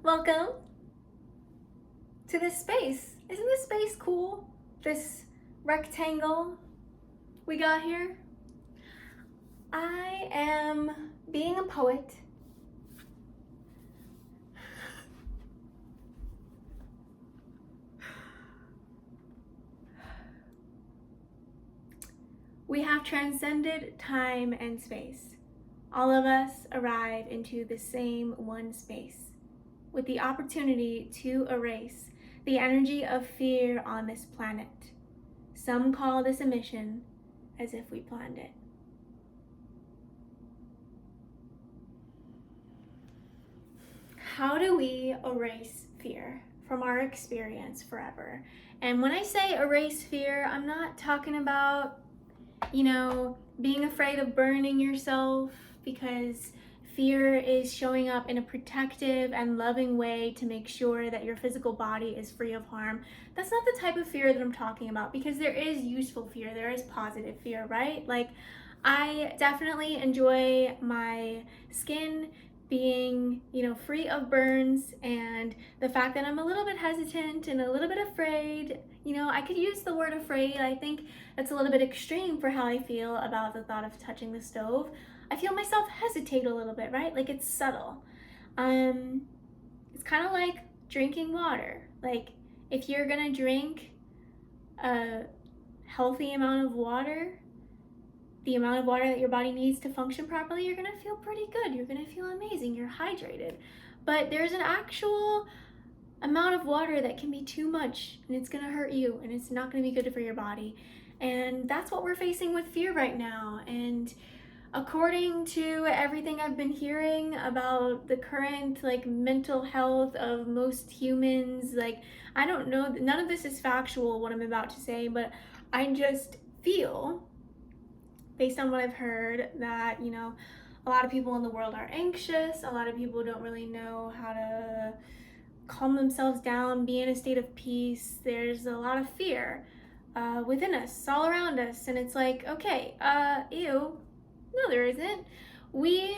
Welcome to this space. Isn't this space cool? This rectangle we got here? I am being a poet. We have transcended time and space. All of us arrive into the same one space with the opportunity to erase the energy of fear on this planet. Some call this a mission, as if we planned it. How do we erase fear from our experience forever? And when I say erase fear, I'm not talking about, being afraid of burning yourself, because fear is showing up in a protective and loving way to make sure that your physical body is free of harm. That's not the type of fear that I'm talking about, because there is useful fear, there is positive fear, right? Like, I definitely enjoy my skin being, free of burns, and the fact that I'm a little bit hesitant and a little bit afraid. I could use the word afraid. I think that's a little bit extreme for how I feel about the thought of touching the stove. I feel myself hesitate a little bit, right? Like, it's subtle. It's kind of like drinking water. Like, if you're gonna drink a healthy amount of water, the amount of water that your body needs to function properly, you're gonna feel pretty good. You're gonna feel amazing. You're hydrated. But there's an actual amount of water that can be too much, and it's gonna hurt you, and it's not gonna be good for your body. And that's what we're facing with fear right now. And according to everything I've been hearing about the current mental health of most humans, I don't know, none of this is factual, what I'm about to say, but I just feel, based on what I've heard, that a lot of people in the world are anxious. A lot of people don't really know how to calm themselves down, be in a state of peace. There's a lot of fear within us, all around us, and it's like, okay, ew. No, there isn't. We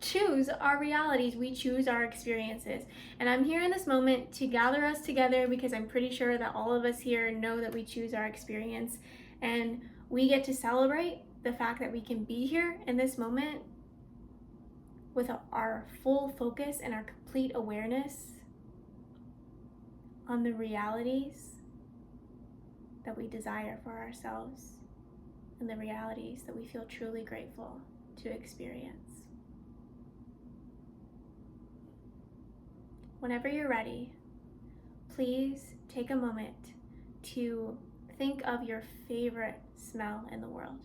choose our realities. We choose our experiences. And I'm here in this moment to gather us together, because I'm pretty sure that all of us here know that we choose our experience. And we get to celebrate the fact that we can be here in this moment with our full focus and our complete awareness on the realities that we desire for ourselves, and the realities that we feel truly grateful to experience. Whenever you're ready, please take a moment to think of your favorite smell in the world.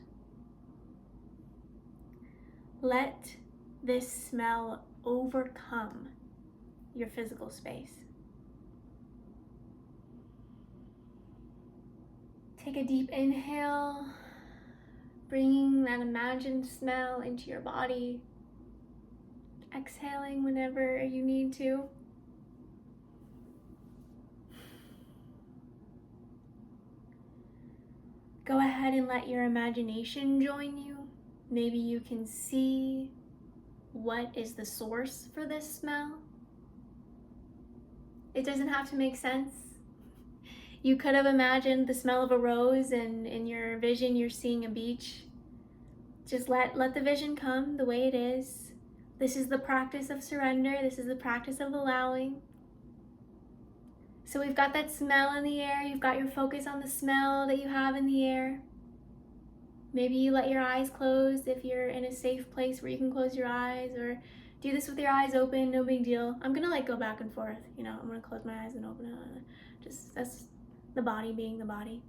Let this smell overcome your physical space. Take a deep inhale, bringing that imagined smell into your body, exhaling whenever you need to. Go ahead and let your imagination join you. Maybe you can see what is the source for this smell. It doesn't have to make sense. You could have imagined the smell of a rose, and in your vision you're seeing a beach. Just let the vision come the way it is. This is the practice of surrender. This is the practice of allowing. So we've got that smell in the air. You've got your focus on the smell that you have in the air. Maybe you let your eyes close if you're in a safe place where you can close your eyes, or do this with your eyes open, no big deal. I'm gonna go back and forth. I'm gonna close my eyes and open it. That's the body being the body.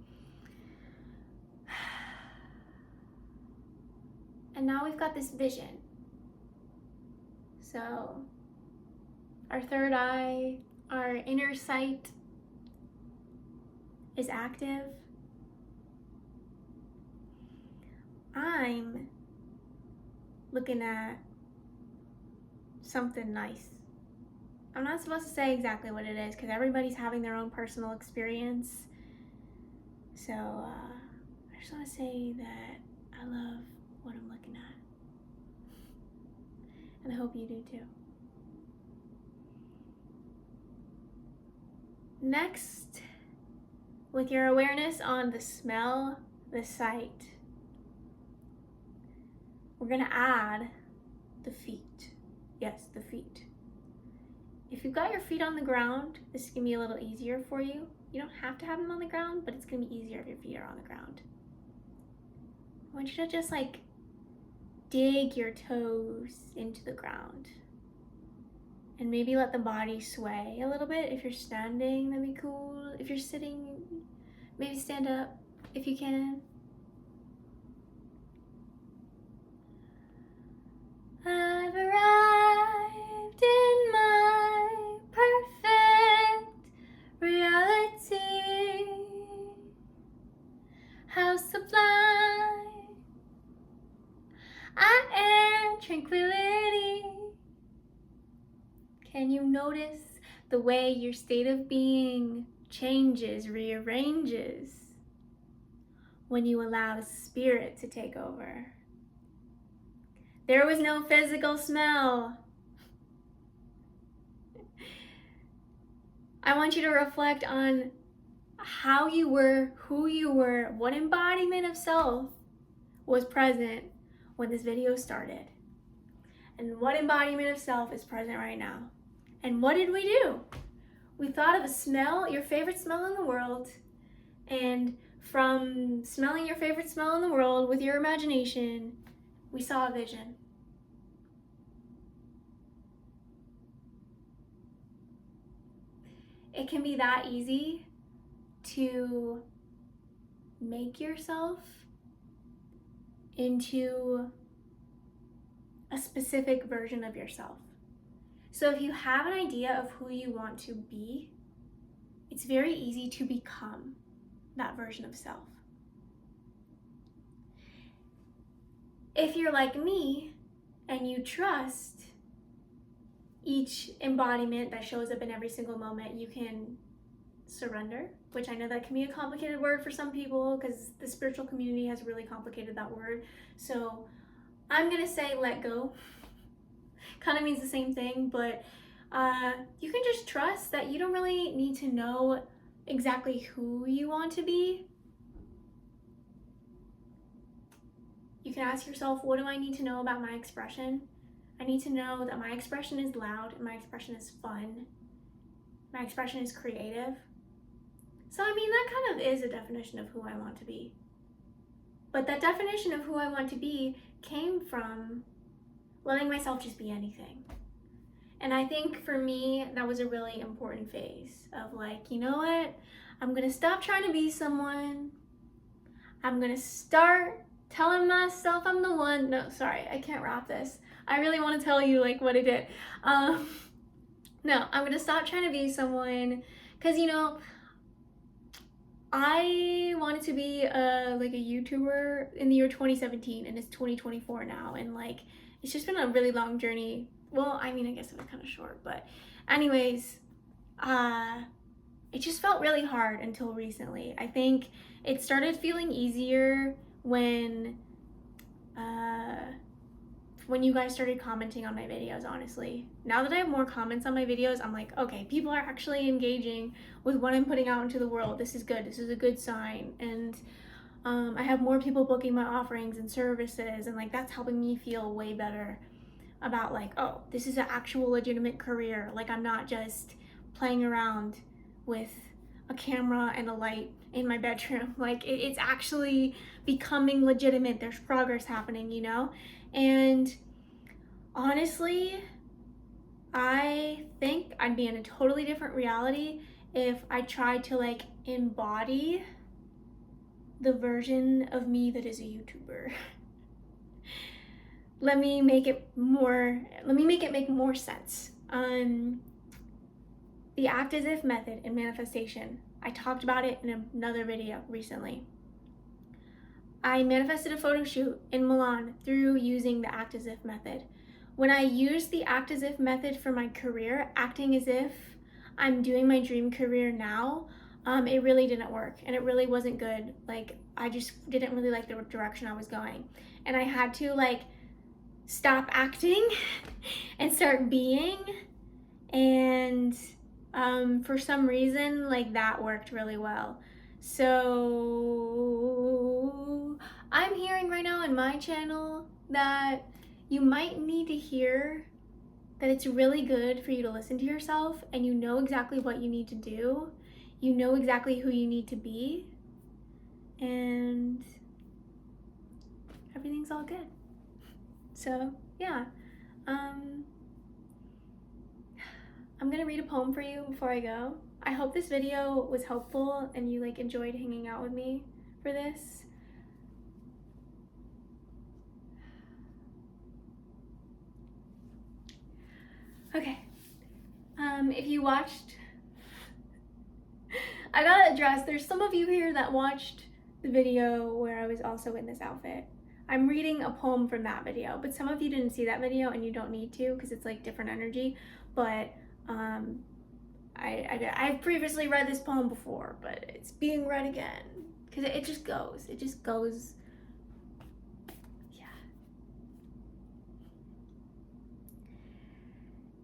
And now we've got this vision. So our third eye, our inner sight, is active. I'm looking at something nice. I'm not supposed to say exactly what it is, because everybody's having their own personal experience. So I just want to say that I love what I'm looking at. And I hope you do too. Next, with your awareness on the smell, the sight, we're gonna add the feet. Yes, the feet. If you've got your feet on the ground, this is gonna be a little easier for you. You don't have to have them on the ground, but it's gonna be easier if your feet are on the ground. I want you to just like dig your toes into the ground. And maybe let the body sway a little bit. If you're standing, that'd be cool. If you're sitting, maybe stand up if you can. I've arrived in my perfect reality. How sublime. I am tranquility. Can you notice the way your state of being changes, rearranges when you allow spirit to take over? There was no physical smell. I want you to reflect on how you were, who you were, what embodiment of self was present when this video started, and what embodiment of self is present right now. And what did we do? We thought of a smell, your favorite smell in the world, and from smelling your favorite smell in the world with your imagination, we saw a vision. It can be that easy to make yourself into a specific version of yourself. So if you have an idea of who you want to be, it's very easy to become that version of self. If you're like me and you trust each embodiment that shows up in every single moment, you can surrender, which I know that can be a complicated word for some people because the spiritual community has really complicated that word. So I'm gonna say let go. Kind of means the same thing, but you can just trust that you don't really need to know exactly who you want to be. You can ask yourself, what do I need to know about my expression? I need to know that my expression is loud and my expression is fun. My expression is creative. So I mean, that kind of is a definition of who I want to be. But that definition of who I want to be came from letting myself just be anything. And I think for me, that was a really important phase of like, you know what? I'm gonna stop trying to be someone. I'm gonna start telling myself I'm the one. No, sorry, I can't rap this. I really want to tell you like what I did. No, I'm gonna stop trying to be someone, because you know, I wanted to be like a YouTuber in the year 2017, and it's 2024 now, and like it's just been a really long journey. Well, I mean, I guess it was kind of short, but anyways, it just felt really hard until recently. I think it started feeling easier when you guys started commenting on my videos, honestly. Now that I have more comments on my videos, I'm like, okay, people are actually engaging with what I'm putting out into the world. This is good. This is a good sign. And I have more people booking my offerings and services, and like that's helping me feel way better about like, oh, this is an actual legitimate career. Like I'm not just playing around with a camera and a light in my bedroom. Like it's actually becoming legitimate. There's progress happening, you know? And honestly, I think I'd be in a totally different reality if I tried to like embody the version of me that is a YouTuber. Let me make it make more sense. The act as if method in manifestation. I talked about it in another video recently. I manifested a photo shoot in Milan through using the act as if method. When I used the act as if method for my career, acting as if I'm doing my dream career now, it really didn't work, and it really wasn't good. Like I just didn't really like the direction I was going, and I had to like stop acting and start being. And For some reason, like that worked really well. So I'm hearing right now in my channel that you might need to hear that it's really good for you to listen to yourself, and you know exactly what you need to do. You know exactly who you need to be, and everything's all good. So yeah, I'm gonna read a poem for you before I go. I hope this video was helpful and you like enjoyed hanging out with me for this. Okay, if you watched, I gotta address, there's some of you here that watched the video where I was also in this outfit. I'm reading a poem from that video, but some of you didn't see that video and you don't need to because it's like different energy. But I've previously read this poem before, but it's being read again because it just goes. Yeah.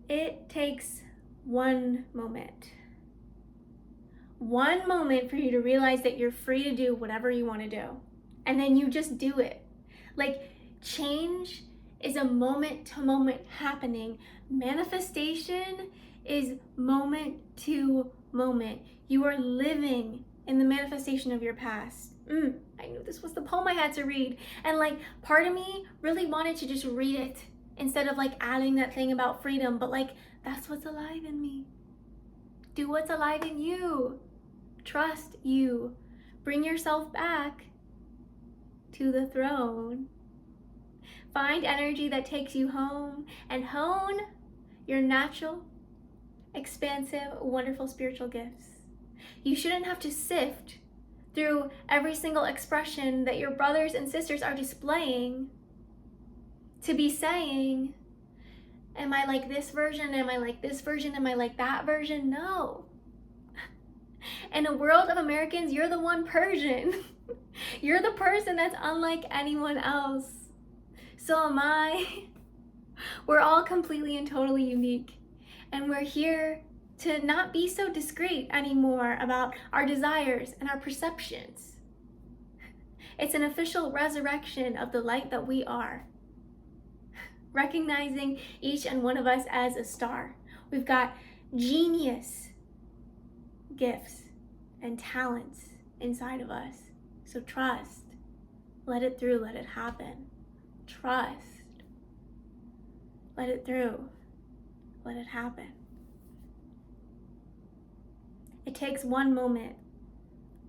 It takes one moment for you to realize that you're free to do whatever you want to do, and then you just do it. Like, change is a moment to moment happening. Manifestation is moment to moment. You are living in the manifestation of your past. I knew this was the poem I had to read, and like part of me really wanted to just read it instead of like adding that thing about freedom, but like that's what's alive in me. Do what's alive in you. Trust you. Bring yourself back to the throne. Find energy that takes you home and hone your natural, expansive, wonderful spiritual gifts. You shouldn't have to sift through every single expression that your brothers and sisters are displaying to be saying, am I like this version? Am I like this version? Am I like that version? No. In a world of Americans, you're the one Persian. You're the person that's unlike anyone else. So am I. We're all completely and totally unique. And we're here to not be so discreet anymore about our desires and our perceptions. It's an official resurrection of the light that we are. Recognizing each and one of us as a star. We've got genius gifts and talents inside of us. So trust. Let it through, let it happen. Trust. Let it through. Let it happen. It takes one moment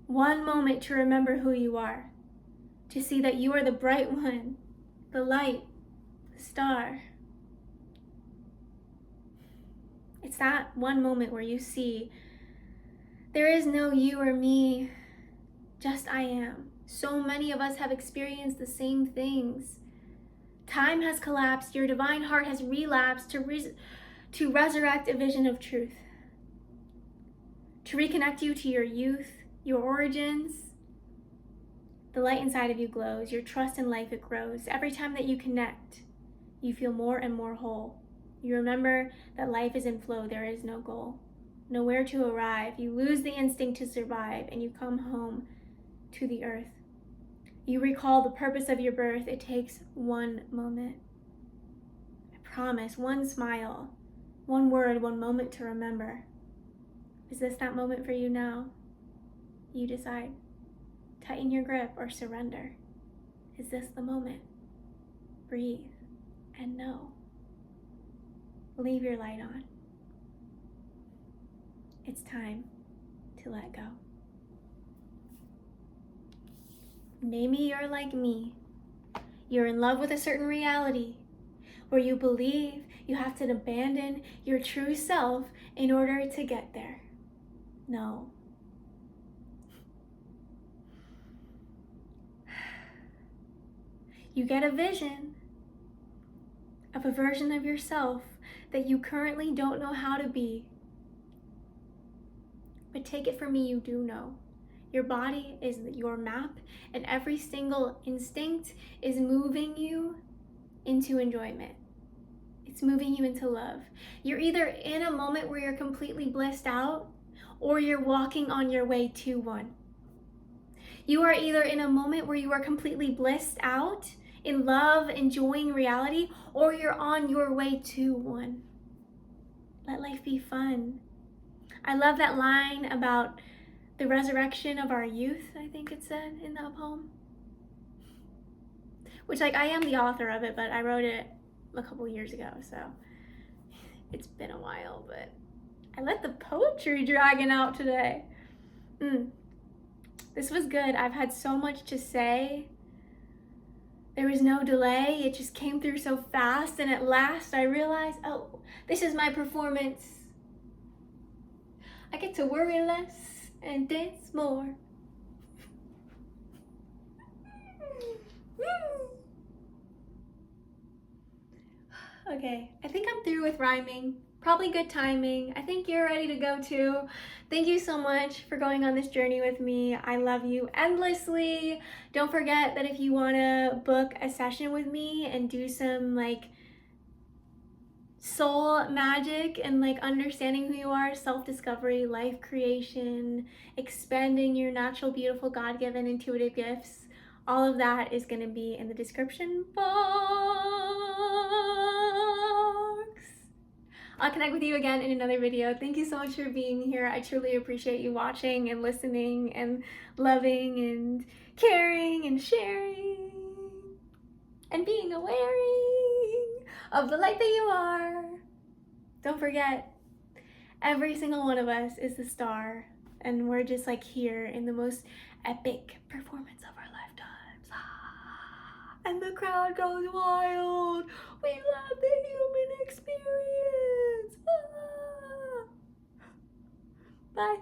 to remember who you are, to see that you are the bright one, the light, the star. It's that one moment where you see there is no you or me, just I am. So many of us have experienced the same things. Time has collapsed, your divine heart has relapsed to resurrect a vision of truth, to reconnect you to your youth, your origins. The light inside of you glows, your trust in life, it grows. Every time that you connect, you feel more and more whole. You remember that life is in flow, there is no goal, nowhere to arrive. You lose the instinct to survive and you come home to the earth. You recall the purpose of your birth. It takes one moment. I promise, one smile, one word, one moment to remember. Is this that moment for you now? You decide. Tighten your grip or surrender. Is this the moment? Breathe and know. Leave your light on. It's time to let go. Maybe you're like me. You're in love with a certain reality where you believe you have to abandon your true self in order to get there. No. You get a vision of a version of yourself that you currently don't know how to be. But take it from me, you do know. Your body is your map, and every single instinct is moving you into enjoyment. It's moving you into love. You're either in a moment where you're completely blissed out, or you're walking on your way to one. You are either in a moment where you are completely blissed out, in love, enjoying reality, or you're on your way to one. Let life be fun. I love that line about the resurrection of our youth, I think it said in that poem. Which, like, I am the author of it, but I wrote it a couple years ago, so it's been a while, but I let the poetry dragon out today. This was good. I've had so much to say. There was no delay. It just came through so fast, and at last I realized, oh, this is my performance. I get to worry less and dance more. Okay, I think I'm through with rhyming. Probably good timing. I think you're ready to go too. Thank you so much for going on this journey with me. I love you endlessly. Don't forget that if you want to book a session with me and do some like soul magic and like understanding who you are, self-discovery, life creation, expanding your natural, beautiful, God-given intuitive gifts, all of that is going to be in the description box. I'll connect with you again in another video. Thank you so much for being here. I truly appreciate you watching and listening and loving and caring and sharing and being aware of the light that you are. Don't forget, every single one of us is the star, and we're just like here in the most epic performance of our lifetimes. And the crowd goes wild. We love the human experience. Bye.